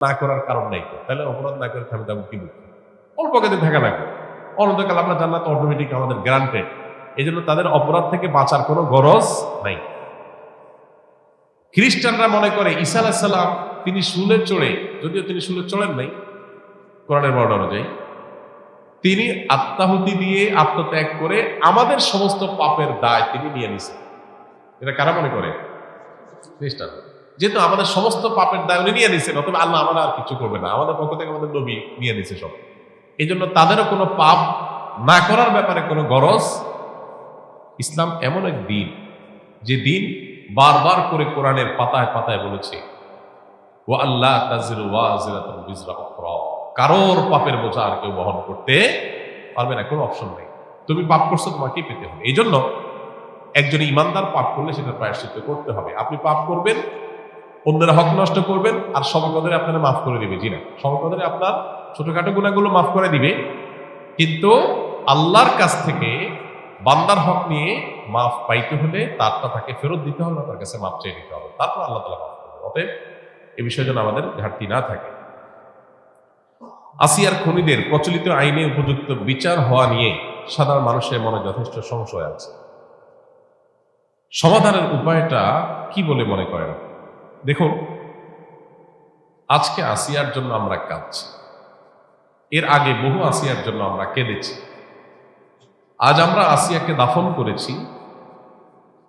না করার কারণ নাই তো, তাহলে অপরাধ না করে থামে যাবো কি দুঃখ, অল্প কাজে থাকা লাগবে, অনন্তকাল আমরা জান্নাত অটোমেটিক আমাদের গ্রান্টেড। এই জন্য তাদের অপরাধ থেকে বাঁচার কোনো গরজ নাই। খ্রিস্টানরা মনে করে ঈসা আলাইহিস সালাম তিনি শুলে চড়ে, যদিও তিনি শুলে চড়েন নাই কোরআনের বর্ণনা অনুযায়ী, তিনি আত্মাহুতি দিয়ে আত্মত্যাগ করে আমাদের সমস্ত পাপের দায় তিনি নিয়ে নিছেন। এটা কারা মনে করে? খ্রিস্টান। যেহেতু আমাদের সমস্ত পাপের দায় উনি নিয়ে নিছেন, অথবা আল্লাহ আমাদের আর কিছু করবে না, আমাদের পক্ষ থেকে আমাদের নবী নিয়ে নিছে সব। এই জন্য তাদেরও কোনো পাপ না করার ব্যাপারে কোনো গরজ। ইসলাম এমন এক দিন, যে দিন বারবার করে কোরআনের পাতায় পাতায় বলেছে ও আল্লাহ তাজিরু ওয়াজিরাতুন বিজরা উখরা, কারোর পাপের বোঝা আর কেউ বহন করতে পারবে না, কোনো অপশন নেই। তুমি পাপ করছো, তোমাকেই পেতে হবে। এই জন্য একজন ইমানদার পাপ করলে সেটা প্রায়শ্চিত্ত করতে হবে। আপনি পাপ করবেন, অন্যের হক নষ্ট করবেন, আর সবার কদরে আপনারা মাফ করে দিবে। জি না, সবার কদরে আপনার ছোটখাটো গুণাগুলো মাফ করে দিবে, কিন্তু আল্লাহর কাছ থেকে বান্দার হক নিয়ে মাফ পাইতে হলে তারটা তাকে ফেরত দিতে হবে, তার কাছে মাফ চেয়ে নিতে হবে, তারপর আল্লাহ তাআলা মাফ করবে। অতএব এ বিষয়ে যেন আমাদের ঘাটতি না থাকে। আসিয়ার খুনিদের প্রচলিত আইনে উপযুক্ত বিচার হওয়া নিয়ে সাধারণ মানুষের মনে যথেষ্ট সংশয় আছে। সমাধানের উপায়টা কি বলে মনে করেন? দেখুন, আজকে আসিয়ার জন্য আমরা কাঁদছি, এর আগে বহু আসিয়ার জন্য আমরা কেঁদেছি। আজ আমরা আসিয়াকে দাফন করেছি,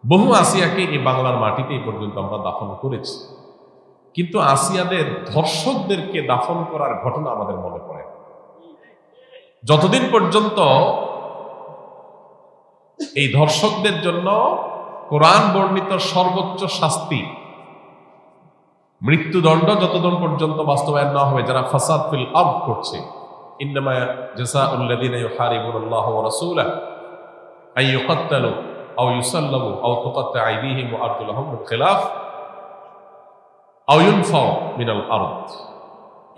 বহু আসিয়াকে এই বাংলার মাটিতে এই পর্যন্ত আমরা দাফন করেছি, কিন্তু আসিয়াদের ধর্ষকদেরকে দাফন করার ঘটনা আমাদের মনে পড়ে। যতদিন পর্যন্ত এই ধর্ষকদের জন্য কোরআন বর্ণিত সর্বোচ্চ শাস্তি মৃত্যুদণ্ড যতদিন পর্যন্ত বাস্তবায়ন না হবে, যারা ফাসাদ ফিল আরদ করছে, ইন্নামা জাযাউল লাযিনা ইউহারিবুনাল্লাহ ওয়া রাসূলাহু আন ইউকাত্তালু আও ইউসাল্লাবু আও তুকাত্তা আইদিহিম ওয়া আরজুলুহুম মিন খিলাফ আও ইউনফাউ মিনাল আরদ।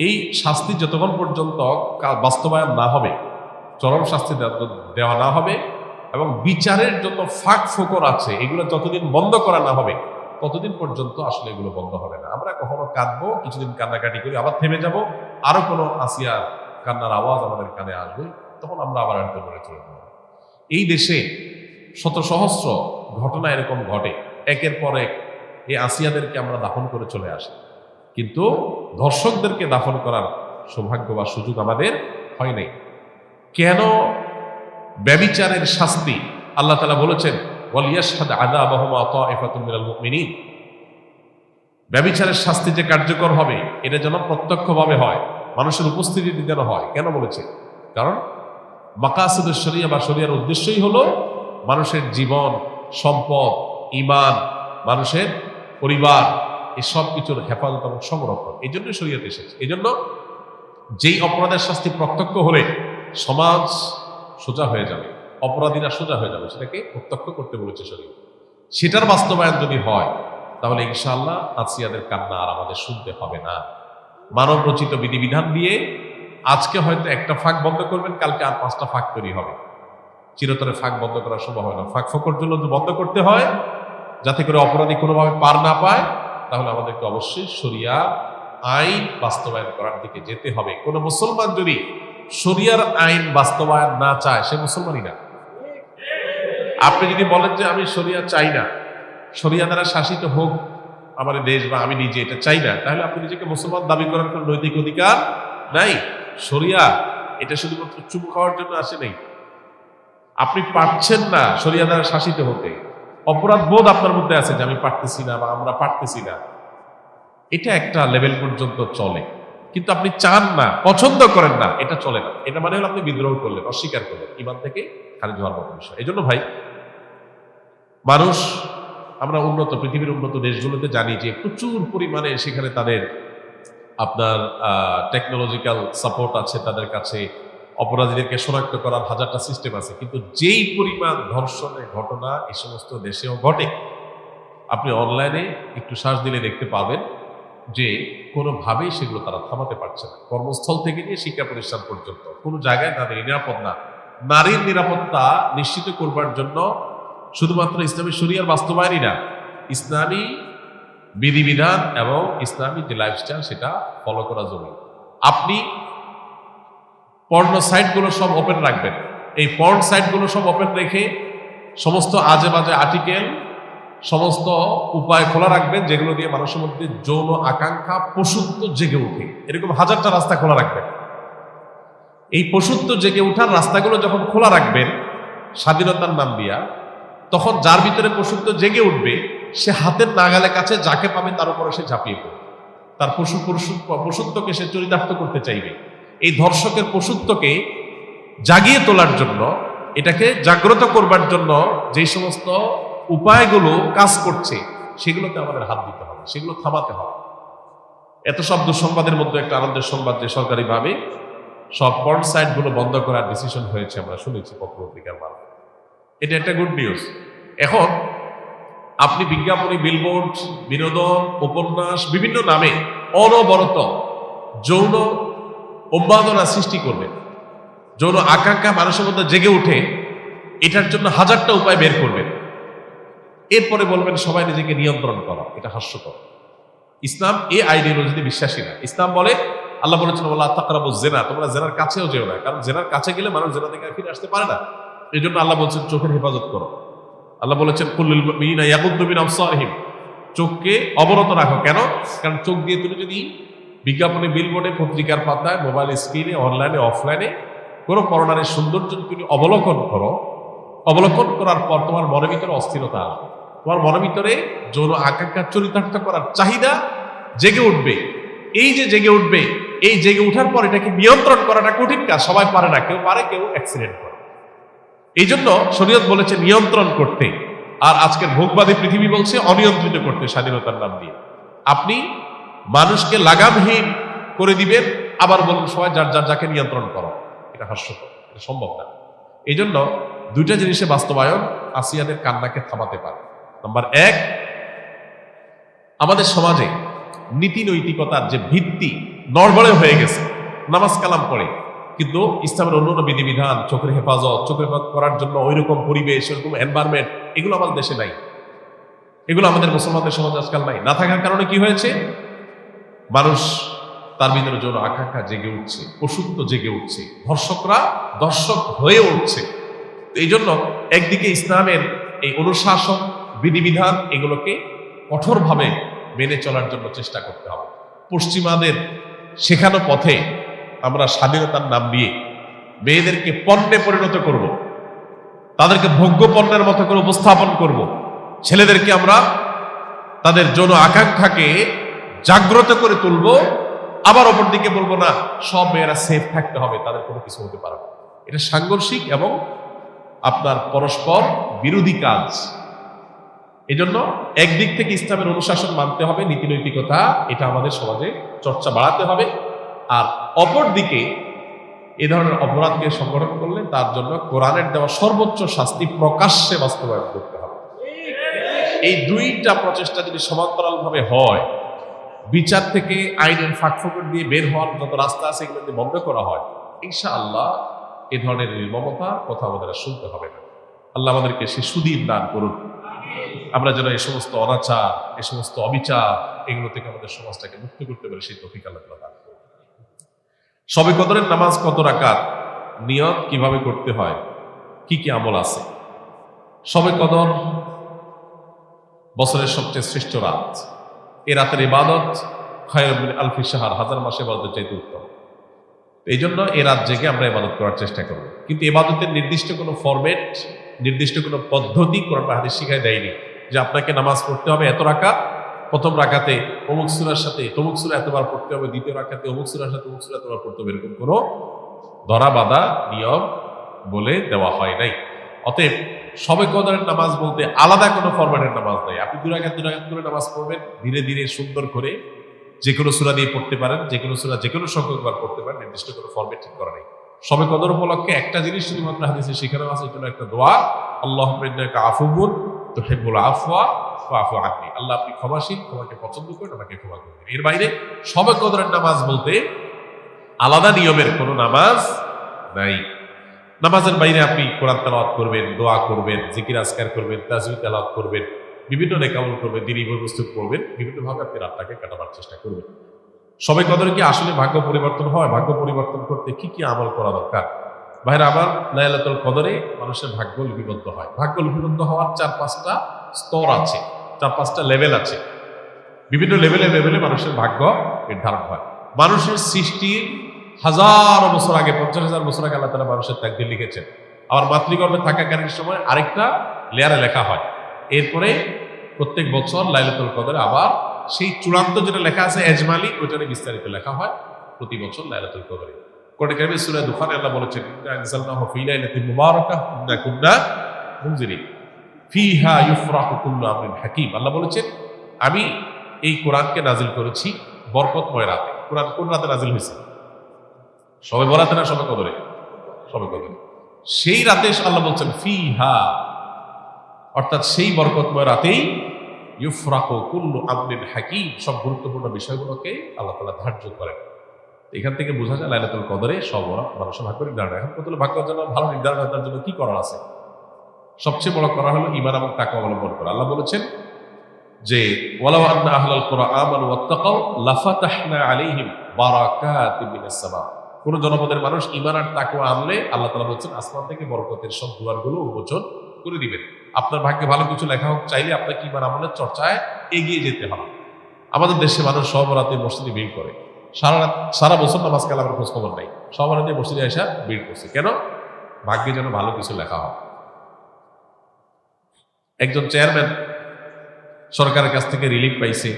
এই শাস্তি যতক্ষণ পর্যন্ত বাস্তবায়ন না হবে, চরম শাস্তি দেওয়া না হবে, এবং বিচারের যত ফাঁক ফোকর আছে এগুলো যতদিন বন্ধ করা না হবে, ততদিন পর্যন্ত আসলে এগুলো বন্ধ হবে না। আমরা কখনো কাঁদবো, কিছুদিন কান্নাকাটি করি, আবার থেমে যাব, আরো কোনো আসিয়া কান্নার আওয়াজ আমাদের কানে আসবে, তখন আমরা আবার আনতে করে চলে যাব। এই দেশে শত সহস্র ঘটনা এরকম ঘটে, একের পর এক এই আসিয়াদেরকে আমরা দাফন করে চলে আসি, কিন্তু ধর্ষকদেরকে দাফন করার সৌভাগ্য বা সুযোগ আমাদের হয় নাই। কেন? ব্যভিচারের শাস্তি আল্লাহ তাআলা বলেছেন ওয়ালিয়াশহাদ আযাবাহুমা তাইফাতুম মিনাল মুমিনিন, ব্যভিচারের শাস্তি যে কার্যকর হবে এটা যেন প্রত্যক্ষভাবে হয়, মানুষের উপস্থিতিতে যেন হয়। কেন বলেছে? কারণ মাকাসিদুশ শরিয়া বা শরিয়ার উদ্দেশ্যই হলো মানুষের জীবন, সম্পদ, ঈমান, মানুষের পরিবার, এই সব কিছুর হেফাজত এবং সংরক্ষণ। এই জন্য শরিয়ত এসেছে। এই জন্য যেই অপরাধের শাস্তি প্রত্যক্ষ হলে সমাজ সোজা হয়ে যাবে, অপরাধীরা সোজা হয়ে যাবে, সেটাকে প্রত্যক্ষ করতে বলেছে শরীয়ত। সেটার বাস্তবায়ন যদি হয়, তাহলে ইনশাআল্লাহ আসিয়াদের কান্না আর আমাদের শুনতে হবে না। মানব রচিত বিধিবিধান দিয়ে আজকে হয়তো একটা ফাঁক বন্ধ করবেন, কালকে আর 5টা ফাঁক তৈরি হবে। চিরতরে ফাঁক বন্ধ করা সম্ভব হয় না। ফাঁক ফোকর জন্য যদি বন্ধ করতে হয়, যাতে করে অপরাধী কোনোভাবে পার না পায়, তাহলে আমাদেরকে অবশ্যই শরিয়া আইন বাস্তবায়ন করার দিকে যেতে হবে। কোনো মুসলমান যদি শরিয়ার আইন বাস্তবায়ন না চায়, সে মুসলমানই না। আপনি যদি বলেন যে আমি শরিয়া চাই না, শরিয়া দ্বারা শাসিত হোক আমার দেশ বা আমি নিজে এটা চাই না, তাহলে আপনি নিজেকে মুসলমান দাবি করার কোনো নৈতিক অধিকার নাই। শরিয়া এটা শুধুমাত্র চুপ খাওয়ার জন্য আসে নাই। আপনি পারছেন না শরিয়া দ্বারা শাসিত হতে, অপরাধ বোধ আপনার মধ্যে আছে যে আমি পারতেছি না বা আমরা পারতেছি না, এটা একটা লেভেল পর্যন্ত চলে। কিন্তু আপনি চান না, পছন্দ করেন না, এটা চলে না। এটা মানে হলো আপনি বিদ্রোহ করলেন, অস্বীকার করলেন, ঈমান থেকে খারিজ হওয়ার মতো বিষয়। এই জন্য ভাই, মানুষ, আমরা উন্নত পৃথিবীর উন্নত দেশগুলোতে জানি যে প্রচুর পরিমাণে সেখানে তাদের আপনার টেকনোলজিক্যাল সাপোর্ট আছে, তাদের কাছে অপরাধীদেরকে শনাক্ত করার হাজারটা সিস্টেম আছে, কিন্তু যেই পরিমাণ ধর্ষণের ঘটনা এই সমস্ত দেশেও ঘটে, আপনি অনলাইনে একটু সার্চ দিলে দেখতে পাবেন যে কোনোভাবেই সেগুলো তারা থামাতে পারছে না। কর্মস্থল থেকে নিয়ে শিক্ষা প্রতিষ্ঠান পর্যন্ত কোনো জায়গায় তাদের নিরাপদ না। নারীর নিরাপত্তা নিশ্চিত করবার জন্য শুধুমাত্র ইসলামী শরিয়ার বাস্তবায়নই না, ইসলামী বিধিবিধান এবং ইসলামী যে লাইফস্টাইল সেটা ফলো করা জরুরি। আপনি পর্ন সাইটগুলো সব ওপেন রাখবেন। এই পর্ন সাইটগুলো সব ওপেন রেখে সমস্ত আজে বাজে আর্টিকেল, সমস্ত উপায় খোলা রাখবেন যেগুলো দিয়ে মানুষের মধ্যে যৌন আকাঙ্ক্ষা, পশুত্ব জেগে উঠে। এরকম হাজারটা রাস্তা খোলা রাখবেন। এই পশুত্ব জেগে ওঠার রাস্তাগুলো যখন খোলা রাখবেন স্বাধীনতার নাম দিয়া, তখন যার ভিতরে পশুত্ব জেগে উঠবে সে হাতের নাগালের কাছে যাকে পাবে তার উপরে সে ঝাঁপিয়ে পড়বে। তার পশুত্বকে সে চরিতার্থ করতে চাইবে। এই ধর্ষকের পশুত্বকে জাগিয়ে তোলার জন্য, এটাকে জাগ্রত করবার জন্য যে সমস্ত উপায়গুলো কাজ করছে সেগুলোতে আমাদের হাত দিতে হবে, সেগুলো থামাতে হবে। এত সব দুঃসংবাদের মধ্যে একটা আনন্দের সংবাদ যে সরকারিভাবে সব পর্ন সাইটগুলো বন্ধ করার ডিসিশন হয়েছে, আমরা শুনেছি পত্র-পত্রিকার মাধ্যমে। এটা একটা গুড নিউজ। এখন আপনি বিজ্ঞাপনী, বিলবোর্ড, বিনোদন, উপন্যাস, বিভিন্ন নামে অনবরত যৌন উন্মাদনা সৃষ্টি করবেন, যৌন আকাঙ্ক্ষা মানুষের মধ্যে জেগে উঠে, এটার জন্য হাজারটা উপায় বের করবেন। এরপরে বলবেন সবাই নিজেকে নিয়ন্ত্রণ করা। এটা হাস্যকর। ইসলাম এই আইডিওলজিতে বিশ্বাসী না। ইসলাম বলে, আল্লাহ বলেছেন ওয়ালা তাকরাবুজ জিনা, তোমরা জেনার কাছেও যেও না, কারণ জেনার কাছে গেলে মানুষ জেনা থেকে ফিরে আসতে পারে না। এই জন্য আল্লাহ বলছেন চোখের হেফাজত করো। আল্লাহ বলেছেন কুল্লুল মুমিনিনা ইয়াগুদ্দু মিন আবসারিহিম, চোখকে অবনত রাখো। কেন? কারণ চোখ দিয়ে তুমি যদি বিজ্ঞাপনে, বিলবোর্ডে, পত্রিকার পাতায়, মোবাইল স্ক্রিনে, অনলাইনে, অফলাইনে কোনো পরনারীর সৌন্দর্য তুমি অবলোকন করো, অবলোকন করার পর তোমার মনের ভিতরে অস্থিরতা আসবে, তোমার মনের ভিতরে যৌন আকাঙ্ক্ষা চরিতার্থ করার চাহিদা জেগে উঠবে। এই যে জেগে উঠবে, এই জেগে উঠার পর এটাকে নিয়ন্ত্রণ করাটা কঠিন কাজ, সবাই পারে না। কেউ পারে, কেউ অ্যাক্সিডেন্ট করে। এই জন্য শরীয়ত বলেছে নিয়ন্ত্রণ করতে, আর আজকের ভোগবাদী পৃথিবী বলছে অনিয়ন্ত্রিত করতে স্বাধীনতার নাম দিয়ে। আপনি মানুষকে লাগামহীন করে দিবেন, আবার বলুন সবাই যার যার যাকে নিয়ন্ত্রণ করো। এটা হাস্যকর, এটা সম্ভব না। এই জন্য দুইটা জিনিসে বাস্তবায়ন আসিয়াদের কান্নাকে থামাতে পারে। নাম্বার এক, আমাদের সমাজে নীতি নৈতিকতার যে ভিত্তি নড়বড়ে হয়ে গেছে। নামাজ কালাম পড়ে, কিন্তু ইসলামের অন্যান্য বিধিবিধান, চোখের হেফাজত করার জন্য ওইরকম পরিবেশ, ওইরকম এনভায়রনমেন্ট, এগুলো আমাদের দেশে নাই। এগুলো আমাদের মুসলমানদের সমাজ আজকাল নাই। না থাকার কারণে কি হয়েছে? মানুষ তার ভিতরে যৌন আকাঙ্ক্ষা জেগে উঠছে, পশুত্ব জেগে উঠছে, ধর্ষকরা দর্শক হয়ে উঠছে। এই জন্য একদিকে ইসলামের এই অনুশাসন, বিধিবিধান, এগুলোকে কঠোরভাবে মেনে চলার জন্য চেষ্টা করতে হবে। পশ্চিমাদের শেখানো পথে আমরা স্বাধীনতার নাম দিয়ে মেয়েদেরকে পণ্যে পরিণত করব, তাদেরকে ভোগ্য পণ্যের মতো করে উপস্থাপন করব। ছেলেদেরকে আমরা তাদের যৌন আকাঙ্ক্ষাকে জাগ্রত করে তুলব, আবার অপর দিকে বলবো না সব মেয়েরা সেফ থাকতে হবে, তাদের কোনো কিছু হতে পারে না। এটা সাংঘর্ষিক এবং আপনার পরস্পর বিরোধী কাজ। এজন্য একদিক থেকে ইসলামের অনুশাসন মানতে হবে, নীতি নৈতিকতা, এটা আমাদের সমাজে চর্চা বাড়াতে হবে। আর অপর দিকে এ ধরনের অপরাধকে সংগঠন করলে তার জন্য কোরআনের দেওয়া সর্বোচ্চ শাস্তি প্রকাশ্যে বাস্তবায়ন করতে হবে। এই দুইটা প্রচেষ্টা যদি সমান্তরালভাবে হয়, বিচার থেকে আইনের ফাঁকফোকর দিয়ে বের হওয়ার যত রাস্তা আছে এগুলো যদি বন্ধ করা হয়, ইনশাআল্লাহ এ ধরনের নির্মমতা কথা আমাদের আর শুনতে হবে না। আল্লাহ আমাদেরকে সে সুদিন দান করুন। আমরা যেন এই সমস্ত অনাচার, এই সমস্ত অবিচার, এগুলো থেকে আমাদের সমাজটাকে মুক্ত করতে পারি, সেই তৌফিক আল্লাহ তাআলা দান করুন। শবে কদরের নামাজ কত রাকাত, নিয়ত কিভাবে করতে হয়, কি কি আমল আছে? শবে কদর বছরের সবচেয়ে শ্রেষ্ঠ রাত। এই রাতের ইবাদত খায়রুম মিন আলফি শাহর, হাজার মাসে ইবাদতের চাইতে উত্তম। এই জন্য এই রাত জেগে আমরা ইবাদত করার চেষ্টা করব। কিন্তু ইবাদতের নির্দিষ্ট কোনো ফরম্যাট, নির্দিষ্ট কোনো পদ্ধতি কোরআন বা হাদিস শিখায় দেয়নি যে আপনাকে নামাজ পড়তে হবে এত রাকাত, প্রথম রাকাতে অমুক সূরার সাথে তমুক সূরা এতবার পড়তে হবে, দ্বিতীয় রাকাতে অমুক সূরার সাথে অমুক সূরা এতবার পড়তে হবে, এরকম কোনো ধরা বাঁধা নিয়ম বলে দেওয়া হয় নাই। অতএব শবে কদরের নামাজ বলতে আলাদা কোনো ফরম্যাটের নামাজ নাই। আপনি দুই রাকাত করে নামাজ পড়বেন, ধীরে ধীরে সুন্দর করে যে কোনো সূরা দিয়ে পড়তে পারেন, যে কোনো সূরা যে কোনো সংখ্যকবার পড়তে পারেন, নির্দিষ্ট কোনো ফরম্যাট ঠিক করা নেই। শবে কদর উপলক্ষে একটা জিনিস শুধুমাত্র হাদিসে শেখানো আছে, এটা একটা দোয়া, আল্লাহুম্মা ইন্নাকা আফুউন তুহিব্বুল আফওয়া ফাআফু আননি। আল্লাহ আপনি ক্ষমাশীল, তোমাকে পছন্দ করেন, আমাকে ক্ষমা করবেন। এর বাইরে শবে কদরের নামাজ বলতে আলাদা নিয়মের কোনো নামাজ নাই। নামাজের বাইরে আপনি কোরআন তেলাওয়াত করবেন, দোয়া করবেন, জিকির আজকার করবেন, তাসবিহ তেলাওয়াত করবেন, বিভিন্ন নেকামল করবেন, দিনই প্রস্তুত করবেন, বিভিন্নভাবে আপনি রাতটাকে কাটাবার চেষ্টা করবেন। সবে কদরে কি আসলে ভাগ্য পরিবর্তন হয়? ভাগ্য পরিবর্তন করতে কি কি আমল করা দরকার? ভাইরা আমার, লাইলাতুল কদরে মানুষের ভাগ্য লিপিবদ্ধ হয়। ভাগ্য লিপিবদ্ধ হওয়ার 4-5টা স্তর আছে, 4-5টা লেভেল আছে। বিভিন্ন লেভেলে লেভেলে মানুষের ভাগ্য নির্ধারণ হয়। মানুষের সৃষ্টির হাজার বছর আগে, 50,000 বছর আগে আল্লাহ তাআলা মানুষের তাকদীর লিখেছেন। আবার মাতৃগর্ভে থাকাকালীন সময় আরেকটা লেয়ারে লেখা হয়। এরপরে প্রত্যেক বছর লাইলাতুল কদরে আবার সেই চূড়ান্ত যেটা লেখা আছে এজমালি, ওইটারে বিস্তারিত লেখা হয় প্রতি বছর লাইলাতুল কদরে। কোরআন কারীমে সূরা দুখানে আল্লাহ বলেছেন, ইন্না আনজালনাহু ফী লাইলাতিন মুবারাকাহ ইন্না কুন্না মুনজিরিন ফীহা ইউফরাকু কুল্লু আমরিন হাকীম। আল্লাহ বলেছেন, আমি এই কোরআনকে নাজিল করেছি বরকতময় রাতে। কোরআন কোন রাতে নাজিল হয়েছে? শবে বরাতে না শবে কদরে? শবে কদরে। সেই রাতে আল্লাহ বলছেন ফীহা, অর্থাৎ সেই বরকতময় রাতেই ইউফরাকু কুল্লু আমরিন হাকীম, সব গুরুত্বপূর্ণ বিষয়গুলোকে আল্লাহ তাআলা ধার্য করেন। এখান থেকে বোঝা যায় লাইলাতুল কদরে সব মানুষের ভাগ্য নির্ধারণ। এখন কত ভাগ্যের জন্য ভালো নির্ধারণ হয়, তার জন্য কি করার আছে? সবচেয়ে বড় করা হলো ঈমান এবং তাকওয়া অবলম্বন করা। আল্লাহ বলেছেন যে ওয়ালাউ আন্না আহলাল কুরআ আমানু ওয়াত্তাকাউ লাফাতাহনা আলাইহিম বারাকাতিন মিনাস সামা। কোন জনপদের মানুষ ঈমান আর তাকওয়া আনলে আল্লাহ তাআলা বলেছেন আসমান থেকে বরকতের সব দুয়ারগুলো উন্মোচন করে দিবেন। আপনার ভাগ্যে ভালো কিছু লেখা হোক, চাইলে আপনাকে ঈমান আমলের চর্চায় এগিয়ে যেতে হবে। আমাদের দেশে মানুষ সব রাতে মসজিদে ভিড় করে, সারা বছর নামাজ কালামের খোঁজ খবর নাই, সব রাতে মসজিদে এসে ভিড় করছে। কেন? ভাগ্যে যেন ভালো কিছু লেখা হয়। একজন চেয়ারম্যান সরকারের কাছ থেকে রিলিফ পাইছে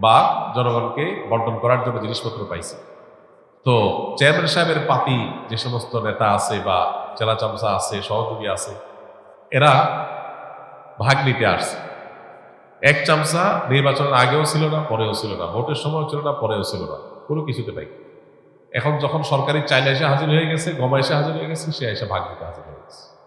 বা জনগণকে বন্টন করার জন্য জিনিসপত্র পাইছে। তো চেয়ারম্যান সাহেবের পাতি যে সমস্ত নেতা আছে বা জেলা চামচা আছে, সহযোগী আছে, এরা ভাগ নিতে আসছে। এক চামচা নির্বাচনের আগেও ছিল না, পরেও ছিল না, ভোটের সময় ছিল না, পরেও ছিল না, কোনো কিছুতে নাই। এখন যখন সরকারি চাইলে এসে হাজির হয়ে গেছে, গমা এসে হাজির হয়ে গেছে, সে এসে ভাগ নিতে হাজির হয়ে